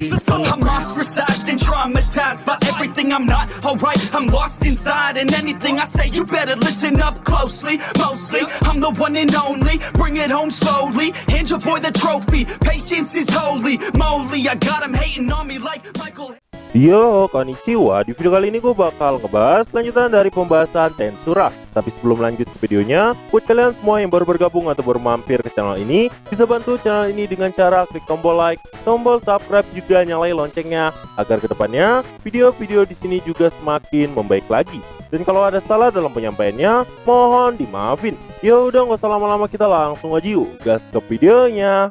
I'm ostracized and traumatized by everything I'm not alright. I'm lost inside, and anything I say you better listen up closely. Mostly, I'm the one and only. Bring it home slowly. Hand your boy the trophy. Patience is holy moly. I got him hating on me like Michael. Yo, konnichiwa. Di video kali ini gue bakal ngebahas lanjutan dari pembahasan Tensura. Tapi sebelum lanjut ke videonya, buat kalian semua yang baru bergabung atau baru mampir ke channel ini, bisa bantu channel ini dengan cara klik tombol like, tombol subscribe, juga nyalain loncengnya agar kedepannya video-video di sini juga semakin membaik lagi. Dan kalau ada salah dalam penyampaiannya, mohon dimaafin. Ya udah, nggak usah lama-lama, kita langsung aja yuk gas ke videonya.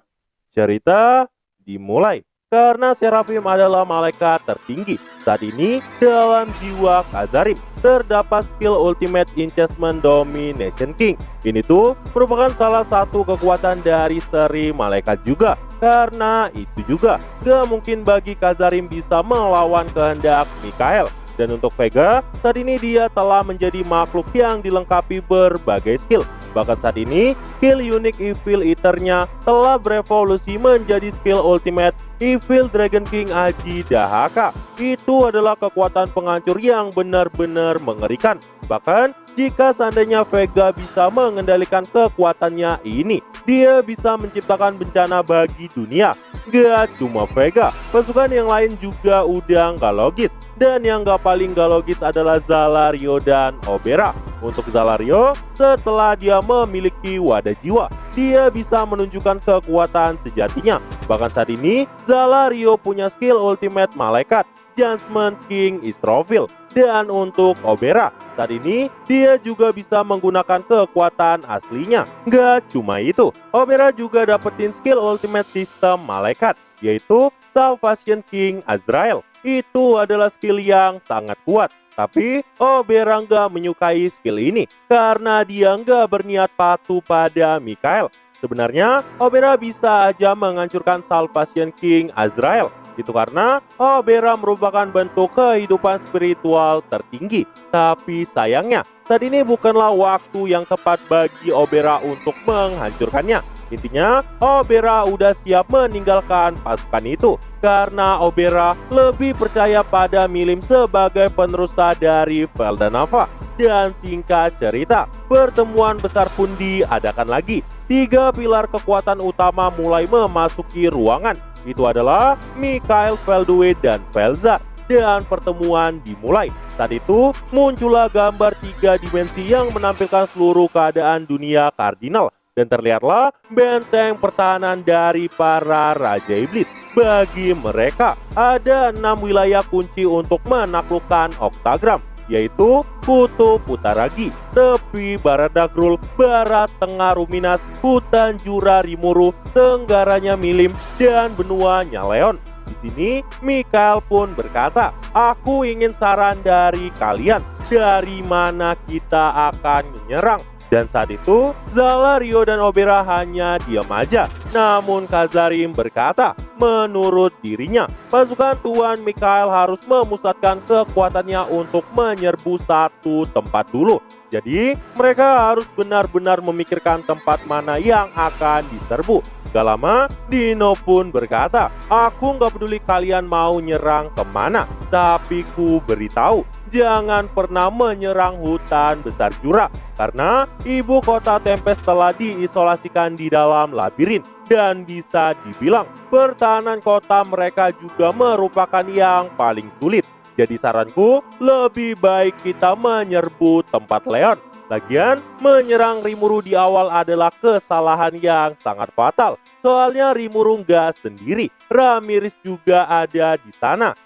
Cerita dimulai. Karena Seraphim adalah malaikat tertinggi saat ini dalam jiwa Khazarim, terdapat skill Ultimate Enchantment Domination King. Ini tuh merupakan salah satu kekuatan dari seri malaikat juga. Karena itu juga gak mungkin bagi Khazarim bisa melawan kehendak Mikael. Dan untuk Vega, saat ini dia telah menjadi makhluk yang dilengkapi berbagai skill. Bahkan saat ini, skill unik Evil Eater-nya telah berevolusi menjadi skill Ultimate Evil Dragon King Aji Dahaka. Itu adalah kekuatan penghancur yang benar-benar mengerikan. Bahkan, jika seandainya Vega bisa mengendalikan kekuatannya ini, dia bisa menciptakan bencana bagi dunia. Gak cuma Vega, pasukan yang lain juga udah nggak logis. Dan yang gak paling gak logis adalah Zalario dan Obera. Untuk Zalario, setelah dia memiliki wadah jiwa, dia bisa menunjukkan kekuatan sejatinya. Bahkan saat ini, Zalario punya skill ultimate malaikat, Judgment King Israfil. Dan untuk Obera, saat ini dia juga bisa menggunakan kekuatan aslinya. Gak cuma itu, Obera juga dapetin skill ultimate sistem malaikat, yaitu Salvation King Azrael. Itu adalah skill yang sangat kuat. Tapi Obera nggak menyukai skill ini karena dia nggak berniat patuh pada Mikael. Sebenarnya Obera bisa aja menghancurkan Salvation King Azrael. Itu karena Obera merupakan bentuk kehidupan spiritual tertinggi. Tapi sayangnya, saat ini bukanlah waktu yang tepat bagi Obera untuk menghancurkannya. Intinya, Obera udah siap meninggalkan pasukan itu karena Obera lebih percaya pada Milim sebagai penerusnya dari Veldanava. Dan singkat cerita, pertemuan besar pun diadakan lagi. 3 pilar kekuatan utama mulai memasuki ruangan. Itu adalah Mikael, Veldue, dan Vel'Zar. Dan pertemuan dimulai. Saat itu muncullah gambar 3 dimensi yang menampilkan seluruh keadaan dunia kardinal. Dan terlihatlah benteng pertahanan dari para Raja Iblis. Bagi mereka, ada 6 wilayah kunci untuk menaklukkan Oktagram, yaitu Kutub Utaragi, tepi Barat Dagrul, Barat Tengah Ruminas, hutan Jura Rimuru, tenggaranya Milim, dan benua Nyaleon. Di sini, Mikael pun berkata, "Aku ingin saran dari kalian, dari mana kita akan menyerang?" Dan saat itu, Zalario dan Obera hanya diam aja. Namun Khazarim berkata, menurut dirinya, pasukan Tuan Mikael harus memusatkan kekuatannya untuk menyerbu satu tempat dulu. Jadi, mereka harus benar-benar memikirkan tempat mana yang akan diserbu. Gak lama, Dino pun berkata, "Aku gak peduli kalian mau nyerang kemana, tapi ku beritahu, jangan pernah menyerang hutan besar Jura, karena ibu kota Tempest telah diisolasikan di dalam labirin. Dan bisa dibilang, pertahanan kota mereka juga merupakan yang paling sulit. Jadi saranku, lebih baik kita menyerbu tempat Leon. Lagian, menyerang Rimuru di awal adalah kesalahan yang sangat fatal. Soalnya Rimuru nggak sendiri, Ramiris juga ada di sana.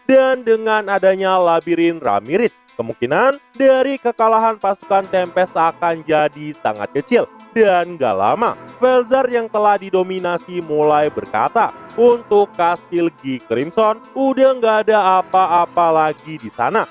Dan dengan adanya labirin Ramiris, kemungkinan dari kekalahan pasukan Tempest akan jadi sangat kecil. Dan gak lama, Vel'Zar yang telah didominasi mulai berkata, untuk Kastil G Crimson udah nggak ada apa-apa lagi di sana.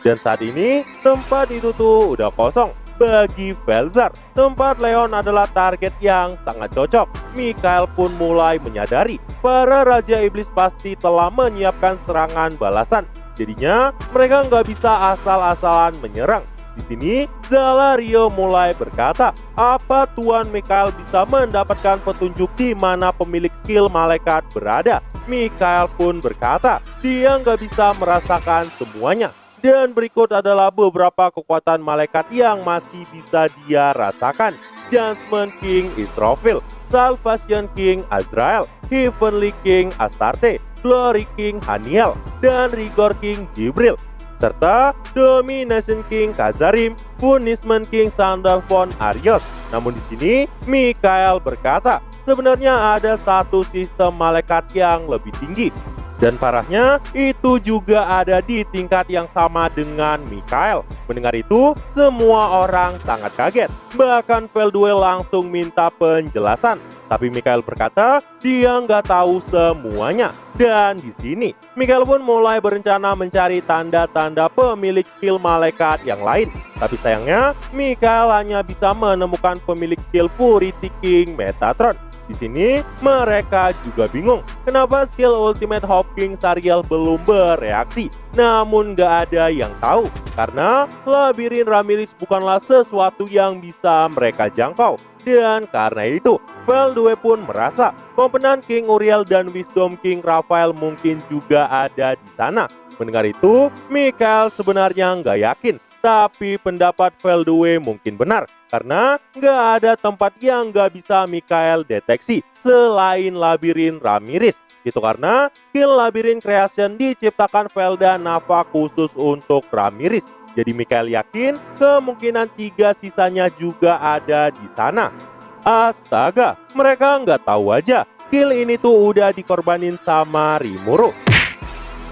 Dan saat ini tempat itu tuh udah kosong. Bagi Vel'Zar, tempat Leon adalah target yang sangat cocok. Mikael pun mulai menyadari para Raja Iblis pasti telah menyiapkan serangan balasan. Jadinya mereka nggak bisa asal-asalan menyerang. Di Di sini, Zalario mulai berkata, apa Tuan Mikhail bisa mendapatkan petunjuk di mana pemilik skill malaikat berada? Mikhail pun berkata, dia nggak bisa merasakan semuanya. Dan berikut adalah beberapa kekuatan malaikat yang masih bisa dia rasakan. Judgment King Israfil, Salvation King Azrael, Heavenly King Astarte, Glory King Haniel, dan Rigor King Jibril, serta Domination King Kazarim, Punishment King Sandalphon Arios. Namun di sini Mikhail berkata, sebenarnya ada satu sistem malaikat yang lebih tinggi. Dan parahnya, itu juga ada di tingkat yang sama dengan Mikhail. Mendengar itu, semua orang sangat kaget. Bahkan Veldue langsung minta penjelasan. Tapi Mikhail berkata, dia nggak tahu semuanya. Dan di sini, Mikhail pun mulai berencana mencari tanda-tanda pemilik skill malaikat yang lain. Tapi sayangnya, Mikhail hanya bisa menemukan pemilik skill Purity King Metatron. Di sini mereka juga bingung kenapa skill Ultimate Hope King Sariel belum bereaksi. Namun gak ada yang tahu karena labirin Ramirez bukanlah sesuatu yang bisa mereka jangkau. Dan karena itu, Veldue pun merasa komponen King Uriel dan Wisdom King Raphael mungkin juga ada di sana. Mendengar itu, Mikhail sebenarnya nggak yakin. Tapi pendapat Veldue mungkin benar, karena nggak ada tempat yang nggak bisa Mikhail deteksi selain labirin Ramirez. Itu karena skill labirin creation diciptakan Velda Nava khusus untuk Ramirez. Jadi Mikhail yakin kemungkinan 3 sisanya juga ada di sana. Astaga, mereka nggak tahu aja skill ini tuh udah dikorbanin sama Rimuru.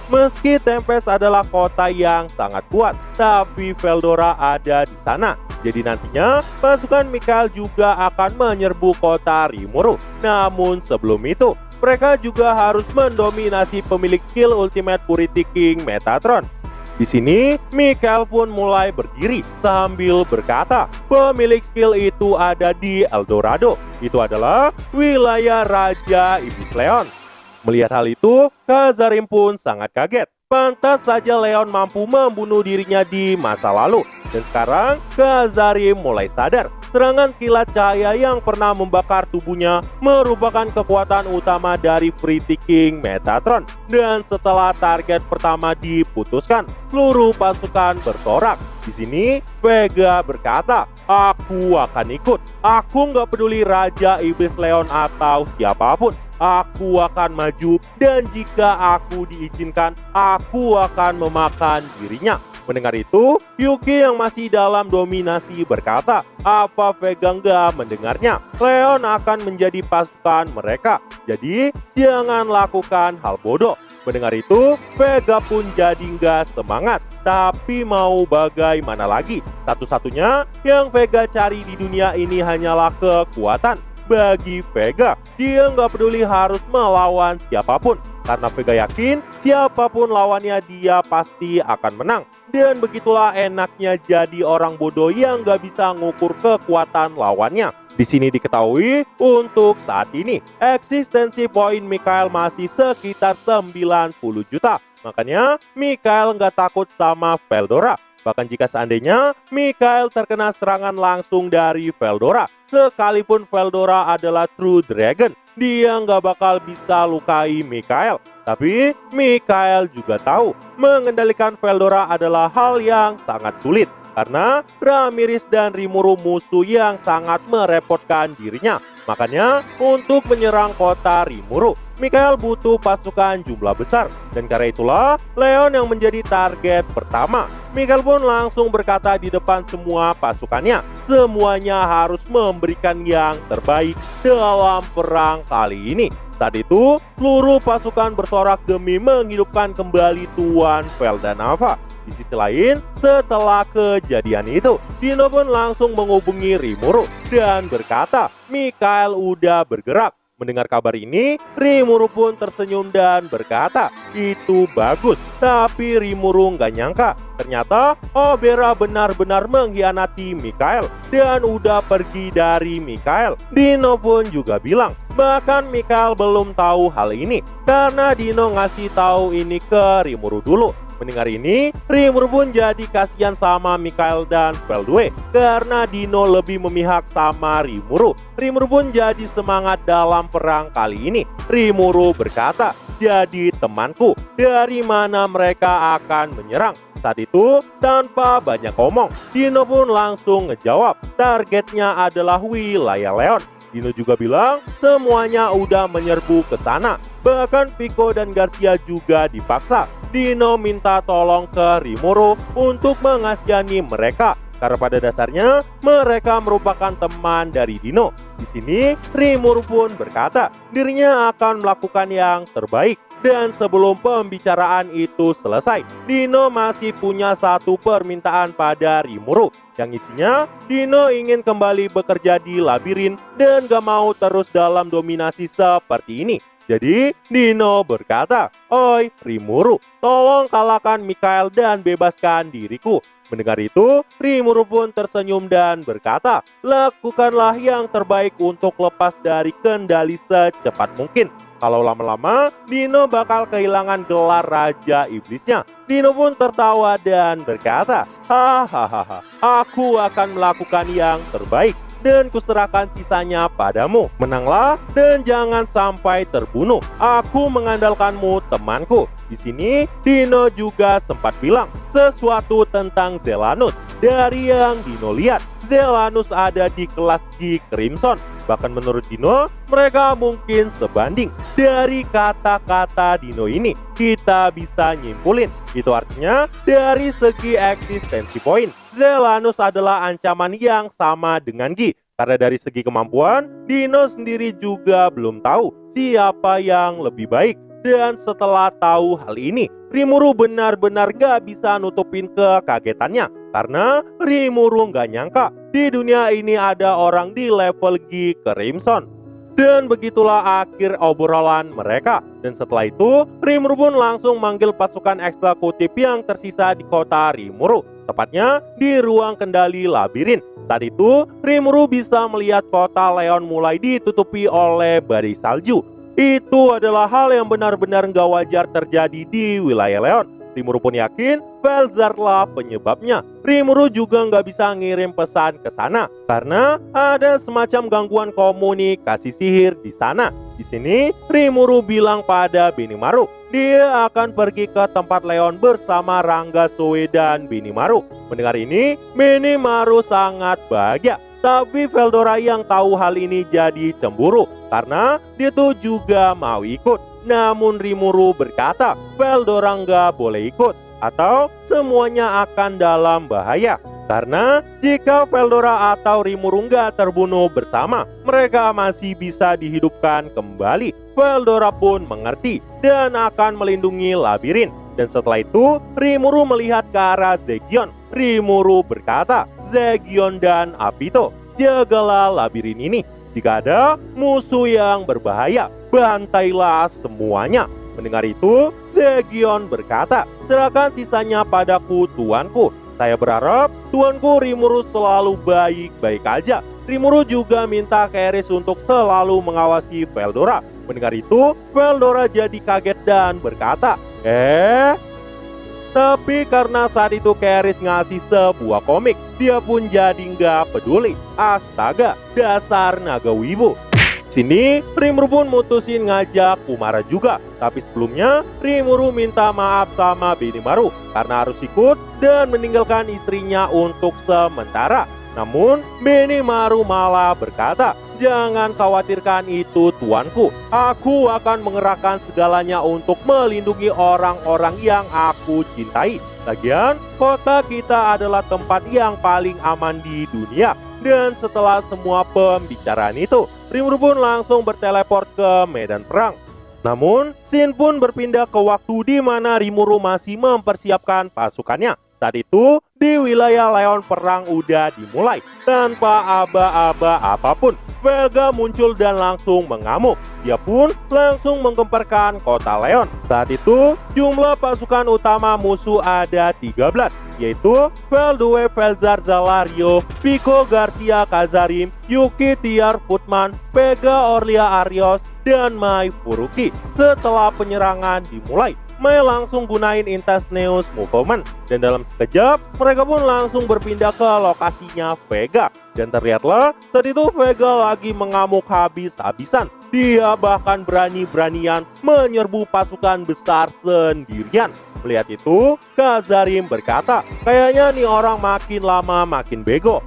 Meski Tempest adalah kota yang sangat kuat, tapi Veldora ada di sana. Jadi nantinya pasukan Mikhail juga akan menyerbu kota Rimuru. Namun sebelum itu, mereka juga harus mendominasi pemilik skill Ultimate Purity King Metatron. Di sini, Mikhail pun mulai berdiri sambil berkata, pemilik skill itu ada di Eldorado. Itu adalah wilayah Raja Iblis Leon. Melihat hal itu, Kazarim pun sangat kaget. Pantas saja Leon mampu membunuh dirinya di masa lalu. Dan sekarang, Kazarim mulai sadar. Serangan kilat cahaya yang pernah membakar tubuhnya merupakan kekuatan utama dari Purity King Metatron. Dan setelah target pertama diputuskan, seluruh pasukan bersorak. Di sini, Vega berkata, aku akan ikut. Aku nggak peduli Raja Iblis Leon atau siapapun. Aku akan maju dan jika aku diizinkan, aku akan memakan dirinya. Mendengar itu, Yuki yang masih dalam dominasi berkata, apa Vega nggak mendengarnya? Leon akan menjadi pasukan mereka. Jadi, jangan lakukan hal bodoh. Mendengar itu, Vega pun jadi nggak semangat. Tapi mau bagaimana lagi? Satu-satunya yang Vega cari di dunia ini hanyalah kekuatan. Bagi Vega, dia nggak peduli harus melawan siapapun. Karena Vega yakin siapapun lawannya dia pasti akan menang. Dan begitulah enaknya jadi orang bodoh yang nggak bisa ngukur kekuatan lawannya. Di sini diketahui untuk saat ini eksistensi poin Mikhail masih sekitar 90 juta. Makanya Mikhail nggak takut sama Veldora. Bahkan jika seandainya Mikhail terkena serangan langsung dari Veldora, sekalipun Veldora adalah True Dragon, dia nggak bakal bisa lukai Mikhail. Tapi Mikhail juga tahu mengendalikan Veldora adalah hal yang sangat sulit. Karena Ramirez dan Rimuru musuh yang sangat merepotkan dirinya. Makanya untuk menyerang kota Rimuru, Mikhail butuh pasukan jumlah besar. Dan karena itulah Leon yang menjadi target pertama. Mikhail pun langsung berkata di depan semua pasukannya, semuanya harus memberikan yang terbaik dalam perang kali ini. Saat itu, seluruh pasukan bersorak demi menghidupkan kembali Tuan Velda Nava. Di sisi lain, setelah kejadian itu, Dino pun langsung menghubungi Rimuru dan berkata, Mikhail udah bergerak. Mendengar kabar ini, Rimuru pun tersenyum dan berkata, itu bagus. Tapi Rimuru nggak nyangka, ternyata Obera benar-benar mengkhianati Mikhail dan udah pergi dari Mikhail. Dino pun juga bilang, bahkan Mikhail belum tahu hal ini karena Dino ngasih tahu ini ke Rimuru dulu. Mendengar ini, Rimuru pun jadi kasihan sama Mikael dan Veldue karena Dino lebih memihak sama Rimuru. Rimuru pun jadi semangat dalam perang kali ini. Rimuru berkata, "Jadi temanku, dari mana mereka akan menyerang?" Saat itu, tanpa banyak omong, Dino pun langsung ngejawab, targetnya adalah wilayah Leon. Dino juga bilang semuanya udah menyerbu ke sana. Bahkan Pico dan Garcia juga dipaksa. Dino minta tolong ke Rimuru untuk mengasihani mereka karena pada dasarnya mereka merupakan teman dari Dino. Di sini Rimuru pun berkata dirinya akan melakukan yang terbaik. Dan sebelum pembicaraan itu selesai, Dino masih punya satu permintaan pada Rimuru. Yang isinya, Dino ingin kembali bekerja di labirin dan gak mau terus dalam dominasi seperti ini. Jadi, Dino berkata, "Oi, Rimuru, tolong kalahkan Mikael dan bebaskan diriku." Mendengar itu, Rimuru pun tersenyum dan berkata, "Lakukanlah yang terbaik untuk lepas dari kendali secepat mungkin. Kalau lama-lama, Dino bakal kehilangan gelar Raja Iblisnya." Dino pun tertawa dan berkata, "Hahaha, aku akan melakukan yang terbaik dan kuserahkan sisanya padamu. Menanglah dan jangan sampai terbunuh. Aku mengandalkanmu, temanku." Di sini Dino juga sempat bilang sesuatu tentang Zelanus. Dari yang Dino lihat, Zelanus ada di kelas G Crimson. Bahkan menurut Dino, mereka mungkin sebanding. Dari kata-kata Dino ini, kita bisa nyimpulin. Itu artinya dari segi eksistensi poin, Zelanus adalah ancaman yang sama dengan Gi. Karena dari segi kemampuan, Dino sendiri juga belum tahu siapa yang lebih baik. Dan setelah tahu hal ini, Rimuru benar-benar gak bisa nutupin kekagetannya. Karena Rimuru gak nyangka di dunia ini ada orang di level G Crimson. Dan begitulah akhir obrolan mereka. Dan setelah itu, Rimuru pun langsung manggil pasukan eksekutif yang tersisa di kota Rimuru. Tepatnya di ruang kendali labirin. Saat itu, Rimuru bisa melihat kota Leon mulai ditutupi oleh badai salju. Itu adalah hal yang benar-benar gak wajar terjadi di wilayah Leon. Rimuru pun yakin Velzarlah penyebabnya. Rimuru juga nggak bisa ngirim pesan ke sana karena ada semacam gangguan komunikasi sihir di sana. Di sini Rimuru bilang pada Benimaru dia akan pergi ke tempat Leon bersama Rangga Soe dan Benimaru. Mendengar ini, Benimaru sangat bahagia. Tapi Veldora yang tahu hal ini jadi cemburu karena dia tuh juga mau ikut. Namun Rimuru berkata Veldora nggak boleh ikut atau semuanya akan dalam bahaya. Karena jika Veldora atau Rimuru nggak terbunuh bersama, mereka masih bisa dihidupkan kembali. Veldora pun mengerti dan akan melindungi labirin. Dan setelah itu Rimuru melihat ke arah Zegion. Rimuru berkata, "Zegion dan Apito, jagalah labirin ini. Jika ada musuh yang berbahaya, bantailah semuanya." Mendengar itu, Zegion berkata, "Serahkan sisanya padaku, tuanku. Saya berharap tuanku Rimuru selalu baik-baik aja." Rimuru juga minta Keris untuk selalu mengawasi Veldora. Mendengar itu, Veldora jadi kaget dan berkata, Tapi karena saat itu Keris ngasih sebuah komik, dia pun jadi nggak peduli. Astaga, dasar naga wibu. Sini, Rimuru pun mutusin ngajak Kumara juga. Tapi sebelumnya, Rimuru minta maaf sama Benimaru karena harus ikut dan meninggalkan istrinya untuk sementara. Namun, Benimaru malah berkata, "Jangan khawatirkan itu, tuanku. Aku akan mengerahkan segalanya untuk melindungi orang-orang yang aku cintai. Lagian, kota kita adalah tempat yang paling aman di dunia." Dan setelah semua pembicaraan itu, Rimuru pun langsung berteleport ke medan perang. Namun, scene pun berpindah ke waktu di mana Rimuru masih mempersiapkan pasukannya. Saat itu, di wilayah Leon perang udah dimulai. Tanpa aba-aba apapun, Vega muncul dan langsung mengamuk. Dia pun langsung menggemparkan kota Leon. Saat itu, jumlah pasukan utama musuh ada 13. yaitu Veldue Felzar Zalario, Pico Garcia Cazarim, Yuki Tiar Footman, Vega Orlia Arios, dan Mai Furuki. Setelah penyerangan dimulai, Mai langsung gunain Intasneus Movement, dan dalam sekejap mereka pun langsung berpindah ke lokasinya Vega. Dan terlihatlah saat itu Vega lagi mengamuk habis-habisan. Dia bahkan berani-beranian menyerbu pasukan besar sendirian. Melihat itu, Cazarim berkata, kayaknya nih orang makin lama makin bego.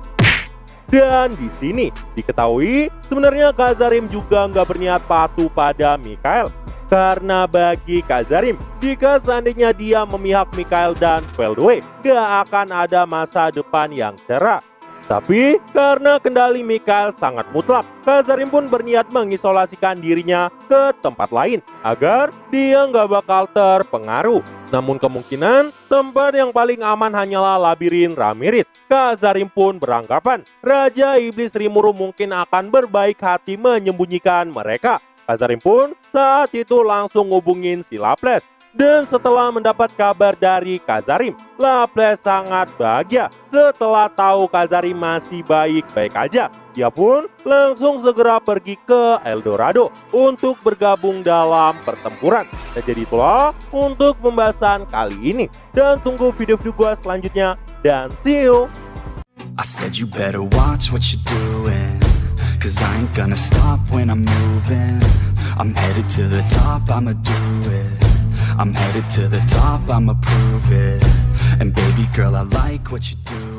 Dan di sini diketahui sebenarnya Cazarim juga nggak berniat patuh pada Mikael. Karena bagi Cazarim, jika seandainya dia memihak Mikael dan Veldue, gak akan ada masa depan yang cerah. Tapi karena kendali Mikael sangat mutlak, Cazarim pun berniat mengisolasikan dirinya ke tempat lain agar dia nggak bakal terpengaruh. Namun kemungkinan tempat yang paling aman hanyalah labirin Ramirez. Cazarim pun beranggapan Raja Iblis Rimuru mungkin akan berbaik hati menyembunyikan mereka. Cazarim pun saat itu langsung ngubungin si Laples. Dan setelah mendapat kabar dari Cazarim, Laples sangat bahagia setelah tahu Cazarim masih baik-baik aja. Dia pun langsung segera pergi ke Eldorado untuk bergabung dalam pertempuran. Dan jadi itulah untuk pembahasan kali ini. Dan tunggu video-video gua selanjutnya. Dan see you! I said you better watch what you're doing, 'cause I ain't gonna stop when I'm moving. I'm headed to the top, I'ma do it. I'm headed to the top, I'ma prove it. And baby girl, I like what you do.